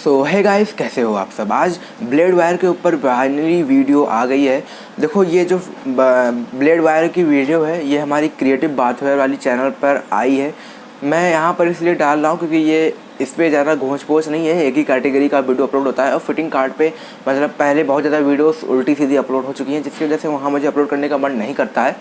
सो है गाइस, कैसे हो आप सब। आज ब्लेड वायर के ऊपर फाइनली वीडियो आ गई है। देखो, ये जो ब्लेड वायर की वीडियो है ये हमारी क्रिएटिव बाथवेयर वाली चैनल पर आई है। मैं यहाँ पर इसलिए डाल रहा हूँ क्योंकि ये इस पर ज़्यादा घोंच पोच नहीं है, एक ही कैटेगरी का वीडियो अपलोड होता है। और फिटिंग कार्ड पे मतलब पहले बहुत ज़्यादा वीडियोस उल्टी सीधी अपलोड हो चुकी हैं, जिसकी वजह से वहाँ मुझे अपलोड करने का मन नहीं करता है।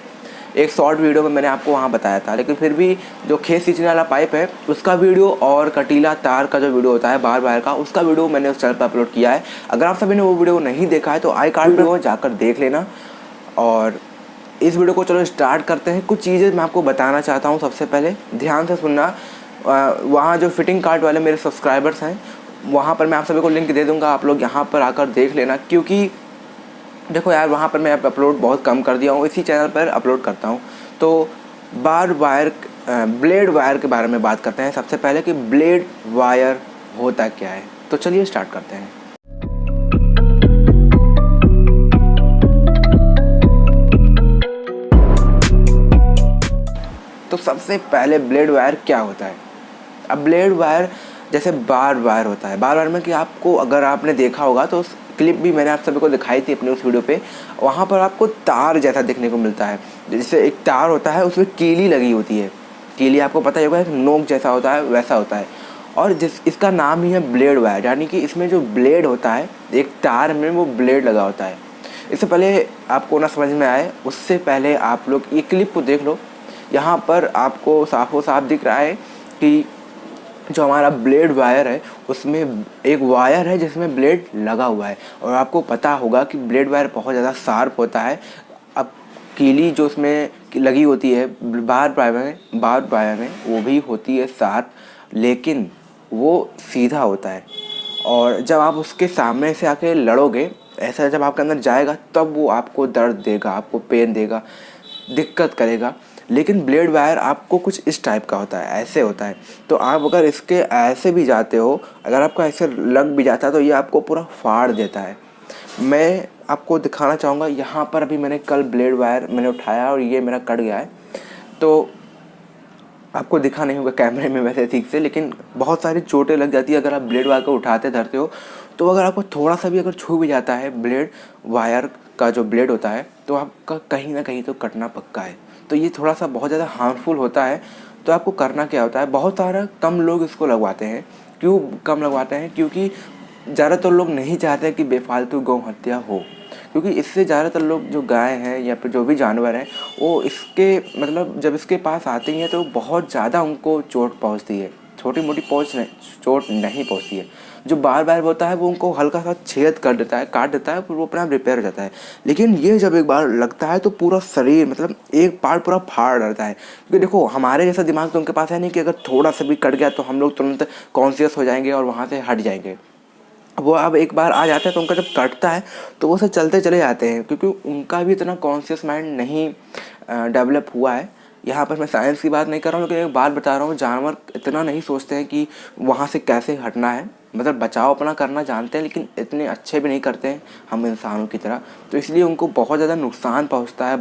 एक शॉर्ट वीडियो में मैंने आपको वहाँ बताया था, लेकिन फिर भी जो खेत सींचने वाला पाइप है उसका वीडियो और कटीला तार का जो वीडियो होता है बार बार का, उसका वीडियो मैंने उस चैनल पर अपलोड किया है। अगर आप सभी ने वो वीडियो नहीं देखा है तो आई कार्ड पे जाकर देख लेना। और इस वीडियो को चलो स्टार्ट करते हैं। कुछ चीज़ें मैं आपको बताना चाहता हूँ, सबसे पहले ध्यान से सुनना। वहाँ जो फिटिंग कार्ड वाले मेरे सब्सक्राइबर्स हैं वहाँ पर मैं आप सभी को लिंक दे दूँगा, आप लोग यहाँ पर आकर देख लेना। क्योंकि देखो यार, वहाँ पर मैं अपलोड बहुत कम कर दिया हूँ, इसी चैनल पर अपलोड करता हूँ। तो ब्लेड वायर के बारे में बात करते हैं सबसे पहले कि ब्लेड वायर होता क्या है। तो चलिए स्टार्ट करते हैं। तो सबसे पहले ब्लेड वायर क्या होता है। अब ब्लेड वायर जैसे बार वायर होता है। बार वायर में कि आपको, अगर आपने देखा होगा तो उस क्लिप भी मैंने आप सभी को दिखाई थी अपने उस वीडियो पे, वहाँ पर आपको तार जैसा देखने को मिलता है। जैसे एक तार होता है उसमें कीली लगी होती है, कीली आपको पता ही होगा, एक नोक जैसा होता है, वैसा होता है। और इसका नाम ही है ब्लेड वायर, यानी कि इसमें जो ब्लेड होता है एक तार में वो ब्लेड लगा होता है। इससे पहले आपको ना समझ में आए, उससे पहले आप लोग ये क्लिप को देख लो। यहाँ पर आपको साफो साफ दिख रहा है कि जो हमारा ब्लेड वायर है उसमें एक वायर है जिसमें ब्लेड लगा हुआ है। और आपको पता होगा कि ब्लेड वायर बहुत ज़्यादा शार्प होता है। अब कीली जो उसमें लगी होती है बार वायर में वो भी होती है शार्प, लेकिन वो सीधा होता है। और जब आप उसके सामने से आके लड़ोगे, ऐसा जब आपके अंदर जाएगा, तब वो आपको दर्द देगा, आपको पेन देगा, दिक्कत करेगा। लेकिन ब्लेड वायर आपको कुछ इस टाइप का होता है, ऐसे होता है। तो आप अगर इसके ऐसे भी जाते हो, अगर आपका ऐसे लग भी जाता है तो ये आपको पूरा फाड़ देता है। मैं आपको दिखाना चाहूँगा, यहाँ पर अभी मैंने कल ब्लेड वायर मैंने उठाया और ये मेरा कट गया है। तो आपको दिखा नहीं होगा कैमरे में वैसे ठीक से, लेकिन बहुत सारी चोटें लग जाती है अगर आप ब्लेड वायर को उठाते धरते हो। तो अगर आपको थोड़ा सा भी अगर छू भी जाता है ब्लेड वायर का जो ब्लेड होता है, तो आपका कहीं ना कहीं तो कटना पक्का है। तो ये थोड़ा सा बहुत ज़्यादा हार्मफुल होता है। तो आपको करना क्या होता है, बहुत सारा कम लोग इसको लगवाते हैं। क्यों कम लगवाते हैं? क्योंकि ज़्यादातर लोग नहीं चाहते कि बेफालतू गौ हत्या हो। क्योंकि इससे ज़्यादातर लोग जो गाय हैं या फिर जो भी जानवर हैं, वो इसके मतलब जब इसके पास आते हैं तो बहुत ज़्यादा उनको चोट पहुंचती है। छोटी मोटी चोट नहीं पहुंचती है। जो बार बार होता है वो उनको हल्का सा छेद कर देता है, काट देता है, फिर वो अपने आप रिपेयर हो जाता है। लेकिन ये जब एक बार लगता है तो पूरा शरीर मतलब एक पार्ट पूरा फाड़ रहता है। क्योंकि देखो, हमारे जैसा दिमाग तो उनके पास है नहीं कि अगर थोड़ा सा भी कट गया तो हम लोग तुरंत कॉन्शियस हो जाएंगे और वहाँ से हट जाएंगे। वो अब एक बार आ जाता है तो उनका जब कटता है तो वो सब चलते चले जाते हैं, क्योंकि उनका भी इतना कॉन्शियस माइंड नहीं डेवलप हुआ है। यहाँ पर मैं साइंस की बात नहीं कर रहा हूँ, लेकिन एक बात बता रहा हूँ, जानवर इतना नहीं सोचते हैं कि वहाँ से कैसे हटना है। मतलब बचाव अपना करना जानते हैं, लेकिन इतने अच्छे भी नहीं करते हैं हम इंसानों की तरह। तो इसलिए उनको बहुत ज़्यादा नुकसान पहुँचता है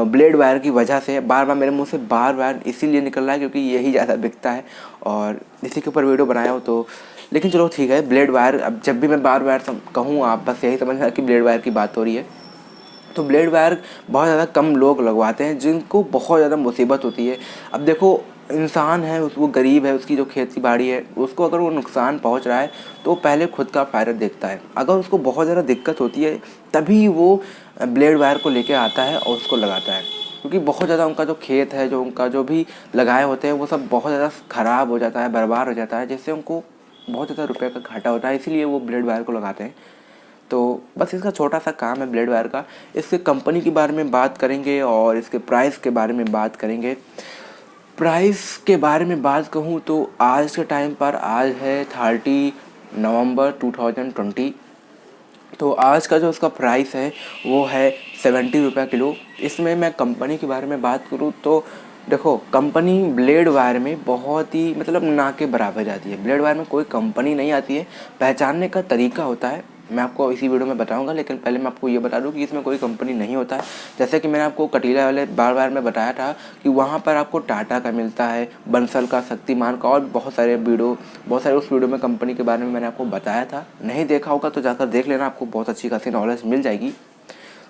ब्लेड वायर की वजह से। बार बार मेरे मुंह से बार वायर इसीलिए निकल रहा है क्योंकि यही ज़्यादा बिकता है और इसी के ऊपर वीडियो बनाया हो। तो लेकिन चलो ठीक है, ब्लेड वायर, अब जब भी मैं बार वायर कहूँ आप बस यही समझना कि ब्लेड वायर की बात हो रही है। तो ब्लेड वायर बहुत ज़्यादा कम लोग लगवाते हैं जिनको बहुत ज़्यादा मुसीबत होती है। अब देखो, इंसान है, वो गरीब है, उसकी जो खेती बाड़ी है, उसको अगर वो नुकसान पहुंच रहा है तो वो पहले खुद का फ़ायदा देखता है। अगर उसको बहुत ज़्यादा दिक्कत होती है तभी वो ब्लेड वायर को लेके आता है और उसको लगाता है। क्योंकि बहुत ज़्यादा उनका जो खेत है, जो उनका जो भी लगाए होते हैं, वो सब बहुत ज़्यादा ख़राब हो जाता है, बर्बाद हो जाता है, जिससे उनको बहुत ज़्यादा रुपये का घाटा होता है। इसीलिए वो ब्लेड वायर को लगाते हैं। तो बस इसका छोटा सा काम है ब्लेड वायर का। इसके कंपनी के बारे में बात करेंगे और इसके प्राइस के बारे में बात करेंगे। प्राइस के बारे में बात कहूँ तो आज के टाइम पर, आज है 30 नवंबर 2020। तो आज का जो उसका प्राइस है वो है 70 रुपये किलो। इसमें मैं कंपनी के बारे में बात करूँ तो देखो, कंपनी ब्लेड वायर में बहुत ही मतलब ना के बराबर जाती है। ब्लेड वायर में कोई कंपनी नहीं आती है। पहचानने का तरीका होता है, मैं आपको इसी वीडियो में बताऊंगा, लेकिन पहले मैं आपको ये बता दूं कि इसमें कोई कंपनी नहीं होता है। जैसे कि मैंने आपको कटीला वाले बार बार में बताया था कि वहाँ पर आपको टाटा का मिलता है, बंसल का, शक्तिमान का, और बहुत सारे उस वीडियो में कंपनी के बारे में मैंने आपको बताया था। नहीं देखा होगा तो जाकर देख लेना, आपको बहुत अच्छी खासी नॉलेज मिल जाएगी।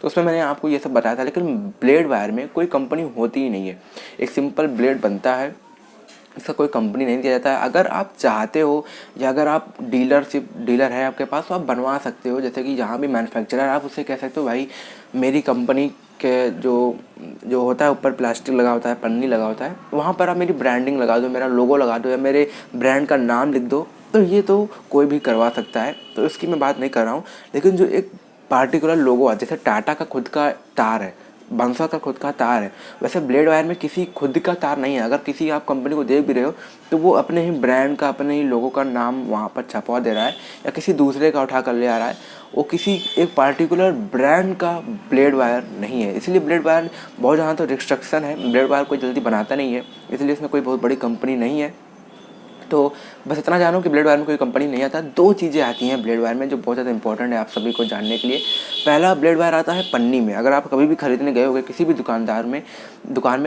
तो उसमें मैंने आपको ये सब बताया था। लेकिन ब्लेड वायर में कोई कंपनी होती ही नहीं है, एक सिंपल ब्लेड बनता है, इसका कोई कंपनी नहीं दिया जाता है। अगर आप चाहते हो या अगर आप डीलर है आपके पास, तो आप बनवा सकते हो। जैसे कि जहाँ भी मैन्युफैक्चरर, आप उससे कह सकते हो भाई मेरी कंपनी के जो होता है ऊपर प्लास्टिक लगा होता है, पन्नी लगा होता है, वहाँ पर आप मेरी ब्रांडिंग लगा दो, मेरा लोगो लगा दो या मेरे ब्रांड का नाम लिख दो। तो ये तो कोई भी करवा सकता है, तो इसकी मैं बात नहीं कर रहा हूँ। लेकिन जो एक पार्टिकुलर लोगो है, जैसे टाटा का खुद का तार है, बंसल का खुद का तार है, वैसे ब्लेड वायर में किसी खुद का तार नहीं है। अगर किसी आप कंपनी को देख भी रहे हो तो वो अपने ही ब्रांड का, अपने ही लोगों का नाम वहाँ पर छपवा दे रहा है या किसी दूसरे का उठा कर ले आ रहा है। वो किसी एक पार्टिकुलर ब्रांड का ब्लेड वायर नहीं है। इसलिए ब्लेड वायर बहुत ज़्यादा तो रिस्ट्रिक्शन है, ब्लेड वायर कोई जल्दी बनाता नहीं है, इसलिए इसमें कोई बहुत बड़ी कंपनी नहीं है। तो बस इतना जानो कि ब्लेड वायर में कोई कंपनी नहीं आता। दो चीज़ें आती हैं ब्लेड वायर में जो बहुत ज़्यादा इंपॉर्टेंट है आप सभी को जानने के लिए। पहला ब्लेड वायर आता है पन्नी में। अगर आप कभी भी खरीदने गए होगे किसी भी दुकान में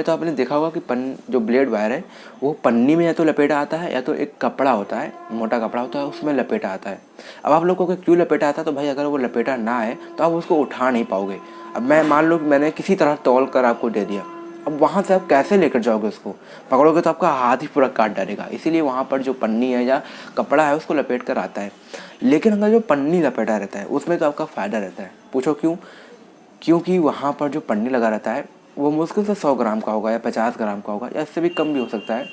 तो आपने देखा होगा कि जो ब्लेड वायर है वो पन्नी में या तो लपेटा आता है या तो एक कपड़ा होता है, मोटा कपड़ा होता है, उसमें लपेटा आता है। अब आप लोगों को क्यों लपेटा आता है, तो भाई अगर वो लपेटा ना है तो आप उसको उठा नहीं पाओगे। अब मैं मान लो कि मैंने किसी तरह तौल कर आपको दे दिया, अब वहाँ से आप कैसे लेकर जाओगे, उसको पकड़ोगे तो आपका हाथ ही पूरा काट डालेगा। इसीलिए वहाँ पर जो पन्नी है या कपड़ा है उसको लपेट कर आता है। लेकिन अगर जो पन्नी लपेटा रहता है उसमें तो आपका फ़ायदा रहता है। पूछो क्यों? क्योंकि वहाँ पर जो पन्नी लगा रहता है वो मुश्किल से 100 ग्राम का होगा या 50 ग्राम का होगा या इससे भी कम भी हो सकता है।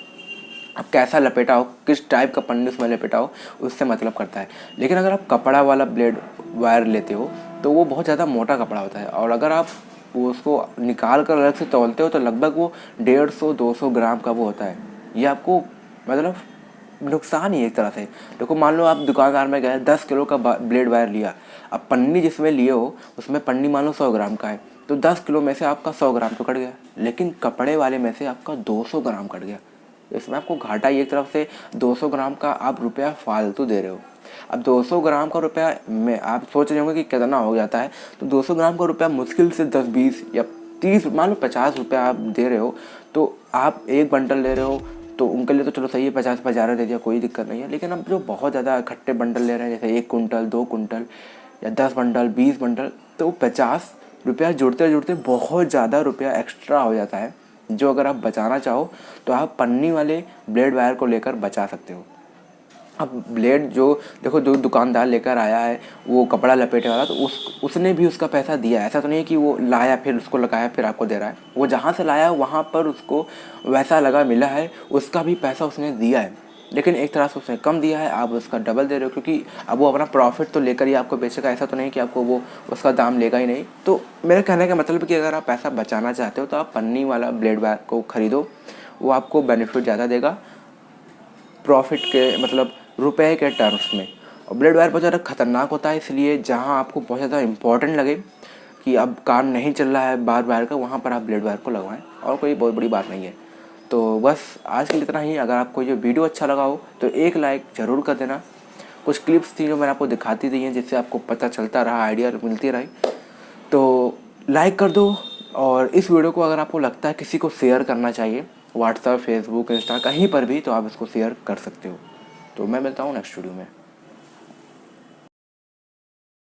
अब कैसा लपेटा हो, किस टाइप का पन्नी उसमें लपेटा हो, उससे मतलब करता है। लेकिन अगर आप कपड़ा वाला ब्लेड वायर लेते हो तो वो बहुत ज़्यादा मोटा कपड़ा होता है, और अगर आप वो उसको निकाल कर अलग से तौलते हो तो लगभग वो 150-200 ग्राम का वो होता है। ये आपको मतलब नुकसान ही है एक तरह से। देखो मान लो आप दुकानदार में गए 10 किलो का ब्लेड वायर लिया, अब पन्नी जिसमें लिए हो उसमें पन्नी मान लो 100 ग्राम का है, तो 10 किलो में से आपका 100 ग्राम तो कट गया, लेकिन कपड़े वाले में से आपका 200 ग्राम कट गया। इसमें आपको घाटा ही एक तरफ से 200 ग्राम का आप रुपया फालतू दे रहे हो। अब 200 ग्राम का रुपया में आप सोच रहे होंगे कि कितना हो जाता है, तो 200 ग्राम का रुपया मुश्किल से 10-20 या 30 मान लो 50 रुपया आप दे रहे हो। तो आप एक बंडल ले रहे हो तो उनके लिए तो चलो सही है, 50-50 दे दिया, कोई दिक्कत नहीं है। लेकिन अब जो बहुत ज़्यादा इकट्ठे बंडल ले रहे हैं, जैसे 1 कुंटल 2 कुंटल या 10 बंडल 20 बंडल, तो 50 रुपया जुड़ते जुड़ते बहुत ज़्यादा रुपया एक्स्ट्रा हो जाता है, जो अगर आप बचाना चाहो तो आप पन्नी वाले ब्लेड वायर को लेकर बचा सकते हो। अब ब्लेड जो देखो जो दुकानदार लेकर आया है वो कपड़ा लपेटे वाला, तो उसने भी उसका पैसा दिया है। ऐसा तो नहीं है कि वो लाया फिर उसको लगाया फिर आपको दे रहा है। वो जहाँ से लाया वहाँ पर उसको वैसा लगा मिला है, उसका भी पैसा उसने दिया है, लेकिन एक तरह से उसने कम दिया है, आप उसका डबल दे रहे हो, क्योंकि अब वो अपना प्रॉफिट तो लेकर ही आपको बेचेगा। ऐसा तो नहीं कि आपको वो उसका दाम लेगा ही नहीं। तो मेरे कहने का मतलब है कि अगर आप पैसा बचाना चाहते हो तो आप पन्नी वाला ब्लेड वायर को ख़रीदो, वो आपको बेनिफिट ज़्यादा देगा प्रॉफिट के मतलब रुपए के टर्म्स में। और ब्लेड वायर बहुत ज़्यादा खतरनाक होता है, इसलिए जहाँ आपको बहुत ज़्यादा इंपॉर्टेंट लगे कि अब काम नहीं चल रहा है बार बार का, वहाँ पर आप ब्लेड वायर को लगवाएं, और कोई बहुत बड़ी बात नहीं है। तो बस आज के लिए इतना ही। अगर आपको ये वीडियो अच्छा लगा हो तो एक लाइक ज़रूर कर देना। कुछ क्लिप्स थी जो मैंने आपको दिखाती दी हैं, जिससे आपको पता चलता रहा, आइडिया मिलती रही, तो लाइक कर दो। और इस वीडियो को अगर आपको लगता है किसी को शेयर करना चाहिए, व्हाट्सएप, फेसबुक, इंस्टा, कहीं पर भी, तो आप इसको शेयर कर सकते हो। तो मैं मिलता हूँ नेक्स्ट वीडियो में।